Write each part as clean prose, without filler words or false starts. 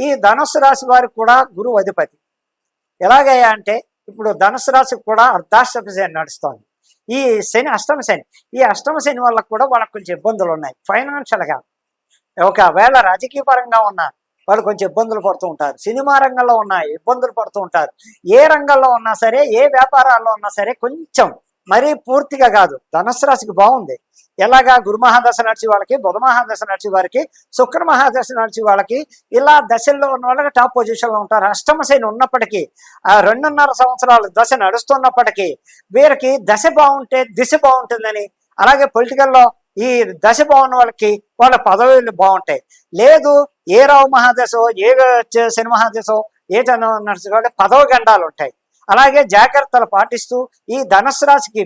ఈ ధనుస్సు రాశి వారికి కూడా గురువు అధిపతి. ఎలాగయ్యా అంటే ఇప్పుడు ధనుస్సు రాశికి కూడా అర్ధాష్టమ శని నడుస్తోంది. ఈ శని అష్టమ శని, ఈ అష్టమ శని వల్ల కూడా వాళ్ళకి కొంచెం ఇబ్బందులు ఉన్నాయి. ఫైనాన్షియల్గా ఒకవేళ రాజకీయ పరంగా ఉన్న వాళ్ళు కొంచెం ఇబ్బందులు పడుతూ ఉంటారు, సినిమా రంగంలో ఉన్న ఇబ్బందులు పడుతూ ఉంటారు. ఏ రంగంలో ఉన్నా సరే, ఏ వ్యాపారాల్లో ఉన్నా సరే కొంచెం మరీ పూర్తిగా కాదు. ధనుస్సు రాశికి బాగుంది. ఎలాగా గురు మహాదశ నడిచి వాళ్ళకి, బుధ మహాదశ నడిచి వారికి, శుక్ర మహాదశ నడిచి వాళ్ళకి, ఇలా దశల్లో ఉన్న వాళ్ళకి టాప్ పొజిషన్లో ఉంటారు. అష్టమ శని ఉన్నప్పటికీ, ఆ 2.5 సంవత్సరాలు దశ నడుస్తున్నప్పటికీ వీరికి దశ బాగుంటే దిశ బాగుంటుందని, అలాగే పొలిటికల్లో ఈ దశ బాగున్న వాళ్ళకి వాళ్ళ పదవులు బాగుంటాయి. లేదు ఏ రావు మహాదశో, ఏ శని మహాదశో, ఏ నడిచి పదవి గండాలు ఉంటాయి. అలాగే జాగ్రత్తలు పాటిస్తూ ఈ ధనుస్సు రాశికి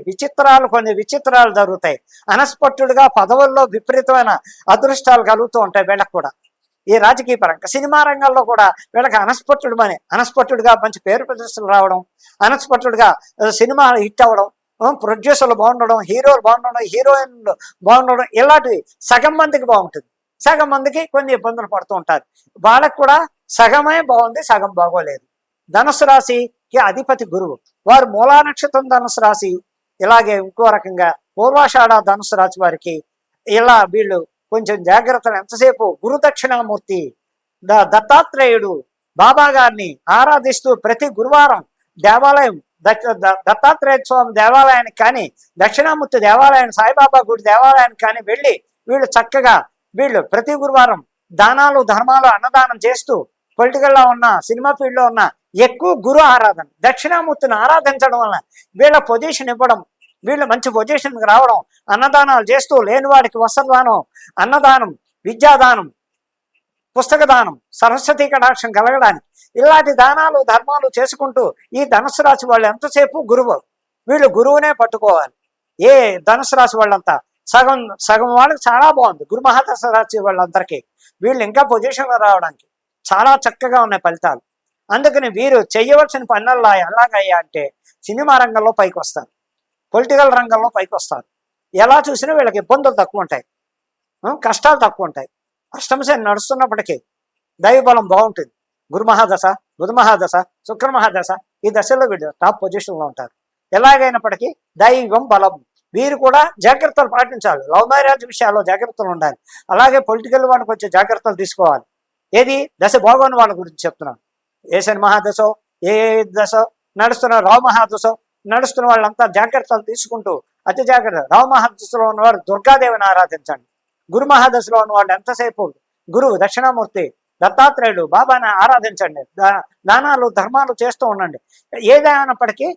కొన్ని విచిత్రాలు జరుగుతాయి. అనస్పట్టుడుగా పదవుల్లో విపరీతమైన అదృష్టాలు కలుగుతూ ఉంటాయి వీళ్ళకి కూడా. ఈ రాజకీయ పరంగా సినిమా రంగంలో కూడా వీళ్ళకి అనస్పట్టుడుగా మంచి పేరు ప్రతిష్టలు రావడం, అనస్పట్టుడుగా సినిమా హిట్ అవ్వడం, ప్రొడ్యూసర్లు బాగుండడం, హీరోలు బాగుండడం, హీరోయిన్లు బాగుండడం, ఇలాంటివి సగం మందికి బాగుంటుంది. సగం మందికి కొన్ని ఇబ్బందులు పడుతూ ఉంటారు. వాళ్ళకు కూడా సగమే బాగుంది, సగం బాగోలేదు. ధనుస్సు రాశికి అధిపతి గురువు. వారు మూలా నక్షత్రం ధనుస్సు రాశి. ఇలాగే ఇంకో రకంగా పూర్వాషాఢ ధనుస్సు రాశి వారికి ఇలా వీళ్ళు కొంచెం జాగ్రత్తలు. ఎంతసేపు గురు దక్షిణామూర్తి దత్తాత్రేయుడు బాబా గారిని ఆరాధిస్తూ ప్రతి గురువారం దేవాలయం దత్తాత్రేయ స్వామి దేవాలయానికి కానీ, దక్షిణామూర్తి దేవాలయానికి, సాయిబాబా గుడి దేవాలయానికి కానీ వెళ్ళి వీళ్ళు చక్కగా ప్రతి గురువారం దానాలు ధర్మాలు అన్నదానం చేస్తూ పొలిటికల్లో ఉన్న, సినిమా ఫీల్డ్లో ఉన్న ఎక్కువ గురు ఆరాధన, దక్షిణామూర్తిని ఆరాధించడం వల్ల వీళ్ళ పొజిషన్ ఇవ్వడం, వీళ్ళు మంచి పొజిషన్కి రావడం, అన్నదానాలు చేస్తూ లేని వాడికి వస్త్రదానం, అన్నదానం, విద్యాదానం, పుస్తక దానం, సరస్వతీ కటాక్షం కలగడానికి ఇలాంటి దానాలు ధర్మాలు చేసుకుంటూ ఈ ధనుస్సు రాశి వాళ్ళు ఎంతసేపు గురువు. వీళ్ళు గురువునే పట్టుకోవాలి. ఏ ధనుస్సు రాశి వాళ్ళంతా సగం వాళ్ళకి చాలా బాగుంది. గురు మహాదశ రాశి వాళ్ళందరికీ వీళ్ళు ఇంకా పొజిషన్లో రావడానికి చాలా చక్కగా ఉన్నాయి ఫలితాలు. అందుకని వీరు చేయవలసిన పనుల్లో ఎలాగయ్యా అంటే సినిమా రంగంలో పైకి వస్తారు, పొలిటికల్ రంగంలో పైకి వస్తారు. ఎలా చూసినా వీళ్ళకి ఇబ్బందులు తక్కువ ఉంటాయి, కష్టాలు తక్కువ ఉంటాయి. అష్టమ శని నడుస్తున్నప్పటికీ దైవబలం బాగుంటుంది. గురు మహాదశ, బుధ మహాదశ, శుక్ర మహాదశ ఈ దశలో వీళ్ళు టాప్ పొజిషన్లో ఉంటారు. ఎలాగైనప్పటికీ దైవం బలం. వీరు కూడా జాగ్రత్తలు పాటించాలి. లవ్ మ్యారేజ్ విషయాల్లో జాగ్రత్తలు ఉండాలి. అలాగే పొలిటికల్ వాళ్ళకి వచ్చే జాగ్రత్తలు తీసుకోవాలి. ఏది దశ బాగోని వాళ్ళ గురించి చెప్తున్నాను. ఏ శని మహాదశో, ఏ దశ నడుస్తున్న రావు మహాదశో నడుస్తున్న వాళ్ళంతా జాగ్రత్తలు తీసుకుంటూ అతి జాగ్రత్త. రావు మహాదశలో ఉన్నవారు దుర్గాదేవిని ఆరాధించండి. గురు మహాదశలో ఉన్నవాళ్ళు ఎంతసేపు గురువు దక్షిణామూర్తి దత్తాత్రేయుడు బాబాని ఆరాధించండి. దానాలు ధర్మాలు చేస్తూ ఉండండి. ఏదైనప్పటికీ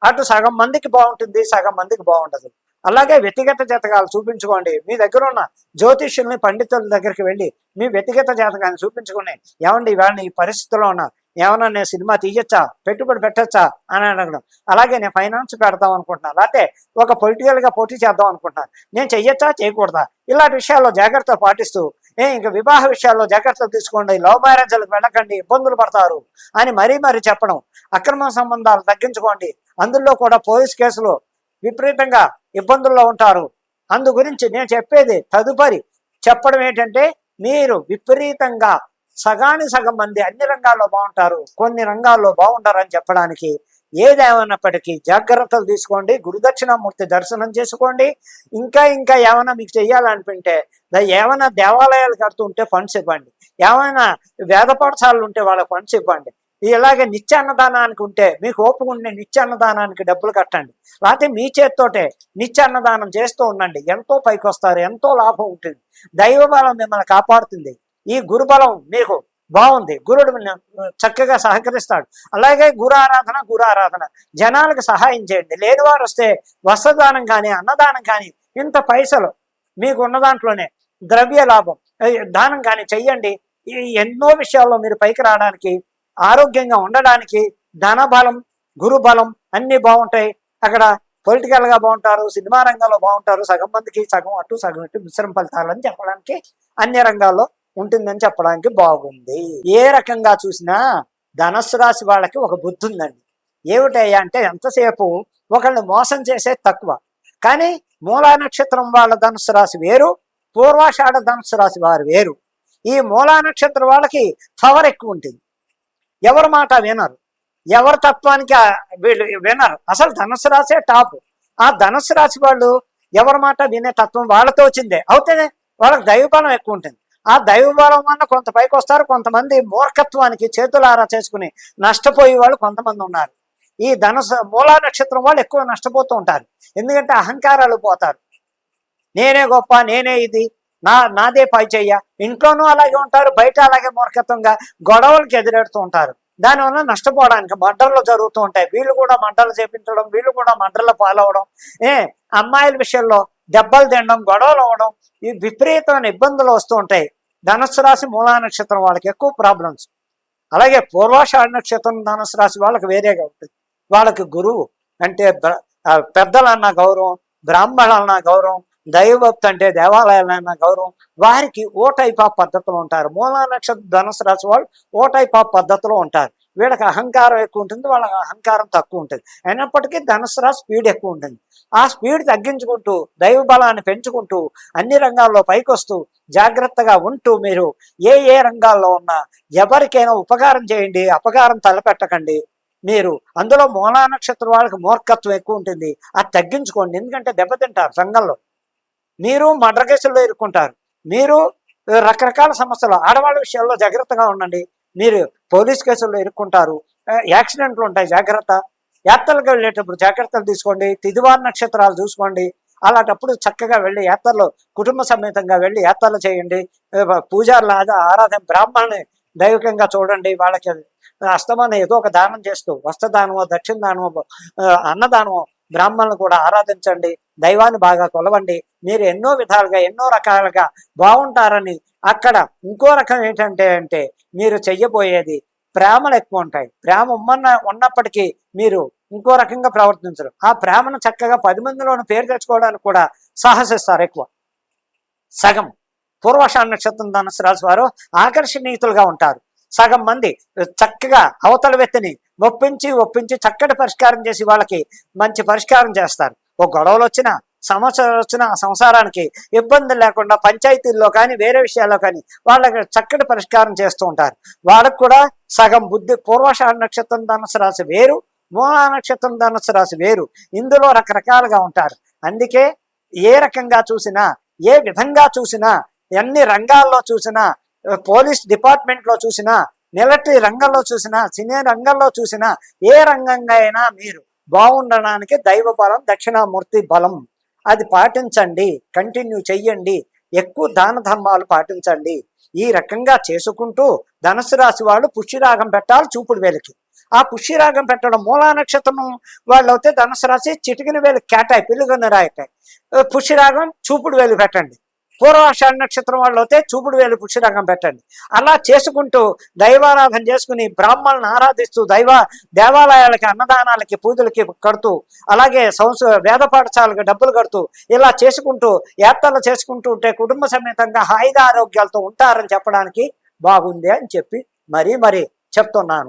అటు సగం మందికి బాగుంటుంది, సగం మందికి బాగుండదు. అలాగే వ్యక్తిగత జాతకాలు చూపించుకోండి. మీ దగ్గర ఉన్న జ్యోతిష్యుల్ని, పండితుల దగ్గరికి వెళ్ళి మీ వ్యక్తిగత జాతకాన్ని చూపించుకుని, ఏమండి వాళ్ళని ఈ పరిస్థితిలో ఉన్నా, ఏమన్నా నేను సినిమా తీయచ్చా, పెట్టుబడి పెట్టచ్చా అని అడగడం. అలాగే నేను ఫైనాన్స్ పెడదాం అనుకుంటున్నాను, లేకపోతే ఒక పొలిటికల్గా పోటీ చేద్దాం అనుకుంటున్నాను, నేను చెయ్యొచ్చా చేయకూడదా, ఇలాంటి విషయాల్లో జాగ్రత్తలు పాటిస్తూ ఇంకా వివాహ విషయాల్లో జాగ్రత్తలు తీసుకోండి. లవ్ మ్యారేజ్లకు వెళ్ళకండి, ఇబ్బందులు పడతారు అని మరీ చెప్పడం. అక్రమ సంబంధాలు తగ్గించుకోండి. అందులో కూడా పోలీస్ కేసులు విపరీతంగా ఇబ్బందుల్లో ఉంటారు. అందు గురించి నేను చెప్పేది తదుపరి చెప్పడం ఏంటంటే, మీరు విపరీతంగా సగం మంది అన్ని రంగాల్లో బాగుంటారు, కొన్ని రంగాల్లో బాగుంటారని చెప్పడానికి. ఏదేమైనప్పటికీ జాగ్రత్తలు తీసుకోండి. గురుదక్షిణామూర్తి దర్శనం చేసుకోండి. ఇంకా ఏమైనా మీకు చెయ్యాలనిపింటే, ఏమైనా దేవాలయాలు కడుతూ ఉంటే ఫండ్స్ ఇవ్వండి. ఏమైనా వేద పాఠశాలలు ఉంటే వాళ్ళకి ఫండ్స్ ఇవ్వండి. ఇలాగే నిత్య అన్నదానానికి ఉంటే మీకు ఓపిక ఉండే నిత్య అన్నదానానికి డబ్బులు కట్టండి. లేకపోతే మీ చేతితోటే నిత్య అన్నదానం చేస్తూ ఉండండి. ఎంతో పైకి వస్తారు, ఎంతో లాభం ఉంటుంది. దైవ బలం మిమ్మల్ని కాపాడుతుంది. ఈ గురుబలం మీకు బాగుంది, గురుడు చక్కగా సహకరిస్తాడు. అలాగే గురు ఆరాధన జనాలకు సహాయం చేయండి. లేనివారు వస్తే వస్త్రదానం కానీ, అన్నదానం కానీ, ఇంత పైసలు మీకు ఉన్న దాంట్లోనే ద్రవ్య లాభం దానం కానీ చెయ్యండి. ఎన్నో విషయాల్లో మీరు పైకి రావడానికి, ఆరోగ్యంగా ఉండడానికి ధనబలం, గురుబలం అన్నీ బాగుంటాయి. అక్కడ పొలిటికల్గా బాగుంటారు, సినిమా రంగంలో బాగుంటారు. సగం మందికి సగం అటు సగం ఇటు మిశ్రమ ఫలితాలని చెప్పడానికి, అన్ని రంగాల్లో ఉంటుందని చెప్పడానికి బాగుంది. ఏ రకంగా చూసినా ధనుస్సు రాశి వాళ్ళకి ఒక బుద్ధి ఉందండి. ఏమిటయ్యా అంటే, ఎంతసేపు ఒకళ్ళు మోసం చేసే తక్కువ. కానీ మూలా నక్షత్రం వాళ్ళ ధనుస్సు రాశి వేరు, పూర్వాషాఢ ధనుస్సు రాశి వారు వేరు. ఈ మూలా నక్షత్రం వాళ్ళకి పవర్ ఎక్కువ ఉంటుంది. ఎవరి మాట వినరు, ఎవరి తత్వానికి వీళ్ళు వినరు. అసలు ధనుసు రాశే టాప్. ఆ ధనుసు రాశి వాళ్ళు ఎవరి మాట వినే తత్వం వాళ్ళతో వచ్చిందే, అవుతేనే వాళ్ళకి దైవబలం ఎక్కువ ఉంటుంది. ఆ దైవబలం వల్ల కొంత పైకి వస్తారు. కొంతమంది మూర్ఖత్వానికి చేతులారా చేసుకుని నష్టపోయే వాళ్ళు కొంతమంది ఉన్నారు. ఈ ధనుసు మూలా నక్షత్రం వాళ్ళు ఎక్కువ నష్టపోతూ ఉంటారు. ఎందుకంటే అహంకారాలు పోతారు. నేనే గొప్ప, నేనే ఇది, నాదే పై చెయ్య. ఇంట్లోనూ అలాగే ఉంటారు, బయట అలాగే మూర్ఖత్వంగా గొడవలకు ఎదురెడుతూ ఉంటారు. దానివల్ల నష్టపోవడానికి మర్డర్లు జరుగుతూ ఉంటాయి. వీళ్ళు కూడా మర్డర్లు చేపించడం, వీళ్ళు కూడా మర్డర్లు పాలవడం, అమ్మాయిల విషయంలో దెబ్బలు తినడం, గొడవలు అవ్వడం, ఈ విపరీతమైన ఇబ్బందులు వస్తూ ఉంటాయి. ధనుస్సు రాశి మూలా నక్షత్రం వాళ్ళకి ఎక్కువ ప్రాబ్లమ్స్. అలాగే పూర్వాషాఢ నక్షత్రం ధనుస్సు రాశి వాళ్ళకి వేరేగా ఉంటుంది. వాళ్ళకి గురువు అంటే పెద్దలన్న గౌరవం, బ్రాహ్మణులన్న గౌరవం, దైవభక్తి అంటే దేవాలయాలన్న గౌరవం. వారికి ఓ టైప్ ఆఫ్ పద్ధతులు ఉంటారు. మూలా నక్షత్రం ధనుసు రాశి వాళ్ళు ఓ టైప్ ఆఫ్ పద్ధతిలో ఉంటారు. వీళ్ళకి అహంకారం ఎక్కువ ఉంటుంది, వాళ్ళకి అహంకారం తక్కువ ఉంటుంది. అయినప్పటికీ ధనుసు రాశి స్పీడ్ ఎక్కువ ఉంటుంది. ఆ స్పీడ్ తగ్గించుకుంటూ దైవ బలాన్ని పెంచుకుంటూ అన్ని రంగాల్లో పైకొస్తూ జాగ్రత్తగా ఉంటూ మీరు ఏ రంగాల్లో ఉన్నా ఎవరికైనా ఉపకారం చేయండి, అపకారం తలపెట్టకండి. మీరు అందులో మూలా నక్షత్రం వాళ్ళకి మూర్ఖత్వం ఎక్కువ ఉంటుంది, అది తగ్గించుకోండి. ఎందుకంటే దెబ్బతింటారు సంఘంలో. మీరు మర్డర్ కేసుల్లో ఇరుక్కుంటారు, మీరు రకరకాల సమస్యలు, ఆడవాళ్ళ విషయాల్లో జాగ్రత్తగా ఉండండి. మీరు పోలీస్ కేసుల్లో ఇరుక్కుంటారు, యాక్సిడెంట్లు ఉంటాయి, జాగ్రత్త. యాత్రలకు వెళ్ళేటప్పుడు జాగ్రత్తలు తీసుకోండి. తిదివార నక్షత్రాలు చూసుకోండి. అలాంటప్పుడు చక్కగా వెళ్ళి యాత్రలో కుటుంబ సమేతంగా వెళ్ళి యాత్రలు చేయండి. పూజారుల ఆరాధన, బ్రాహ్మణుని దైవికంగా చూడండి. వాళ్ళకి అస్తమానం ఏదో ఒక దానం చేస్తూ, వస్త్రదానమో, దక్షిణ దానమో, అన్నదానమో, బ్రాహ్మణులు కూడా ఆరాధించండి. దైవాన్ని బాగా కొలవండి. మీరు ఎన్నో విధాలుగా ఎన్నో రకాలుగా బాగుంటారని. అక్కడ ఇంకో రకం ఏంటంటే మీరు చెయ్యబోయేది ప్రేమలు ఎక్కువ ఉంటాయి. ప్రేమ ఉన్నప్పటికీ మీరు ఇంకో రకంగా ప్రవర్తించరు. ఆ ప్రేమను చక్కగా 10 మందిలోని పేరు తెచ్చుకోవడానికి కూడా సాహసిస్తారు ఎక్కువ. సగం పూర్వాషాఢ నక్షత్రం ధనుసు రాశి వారు ఆకర్షణీయుతులుగా ఉంటారు. సగం మంది చక్కగా అవతల వ్యక్తిని ఒప్పించి చక్కటి పరిష్కారం చేసి వాళ్ళకి మంచి పరిష్కారం చేస్తారు. ఒక గొడవలు వచ్చినా, సమస్యలు వచ్చినా ఆ సంసారానికి ఇబ్బంది లేకుండా పంచాయతీల్లో కానీ వేరే విషయాల్లో కానీ వాళ్ళకి చక్కటి పరిష్కారం చేస్తూ ఉంటారు. వాళ్ళకు కూడా సగం బుద్ధి. పూర్వాషాఢ నక్షత్రం ధనుసు రాశి వేరు, మూలా నక్షత్రం ధనుసు రాశి వేరు. ఇందులో రకరకాలుగా ఉంటారు. అందుకే ఏ రకంగా చూసినా, ఏ విధంగా చూసినా, ఎన్ని రంగాల్లో చూసినా, పోలీస్ డిపార్ట్మెంట్లో చూసినా, మిలిటరీ రంగంలో చూసినా, సినీ రంగంలో చూసినా, ఏ రంగంగా అయినా మీరు బాగుండడానికి దైవ బలం, దక్షిణామూర్తి బలం అది పాటించండి. కంటిన్యూ చెయ్యండి. ఎక్కువ దాన ధర్మాలు పాటించండి. ఈ రకంగా చేసుకుంటూ ధనుసు రాశి వాళ్ళు పుష్యరాగం పెట్టాలి చూపుడు వేలకి. ఆ పుష్యరాగం పెట్టడం మూలా నక్షత్రం వాళ్ళు అయితే ధనుసు రాశి చిటికిన వేలు కేటాయి, పిల్లుగొన్న రాయటాయి. పుష్యరాగం చూపుడు వేలు పెట్టండి. పూర్వాషాఢ నక్షత్రం వాళ్ళు అయితే చూపుడు వేలు పుష్యరాగం పెట్టండి. అలా చేసుకుంటూ దైవారాధన చేసుకుని బ్రాహ్మణులను ఆరాధిస్తూ దేవాలయాలకి, అన్నదానాలకి, పూజలకి కడుతూ, అలాగే వేద పాఠశాలకు డబ్బులు కడుతూ ఇలా చేసుకుంటూ యాత్రలు చేసుకుంటూ ఉంటే కుటుంబ సమేతంగా హాయిగా ఆరోగ్యాలతో ఉంటారని చెప్పడానికి బాగుంది అని చెప్పి మరీ చెప్తున్నాను.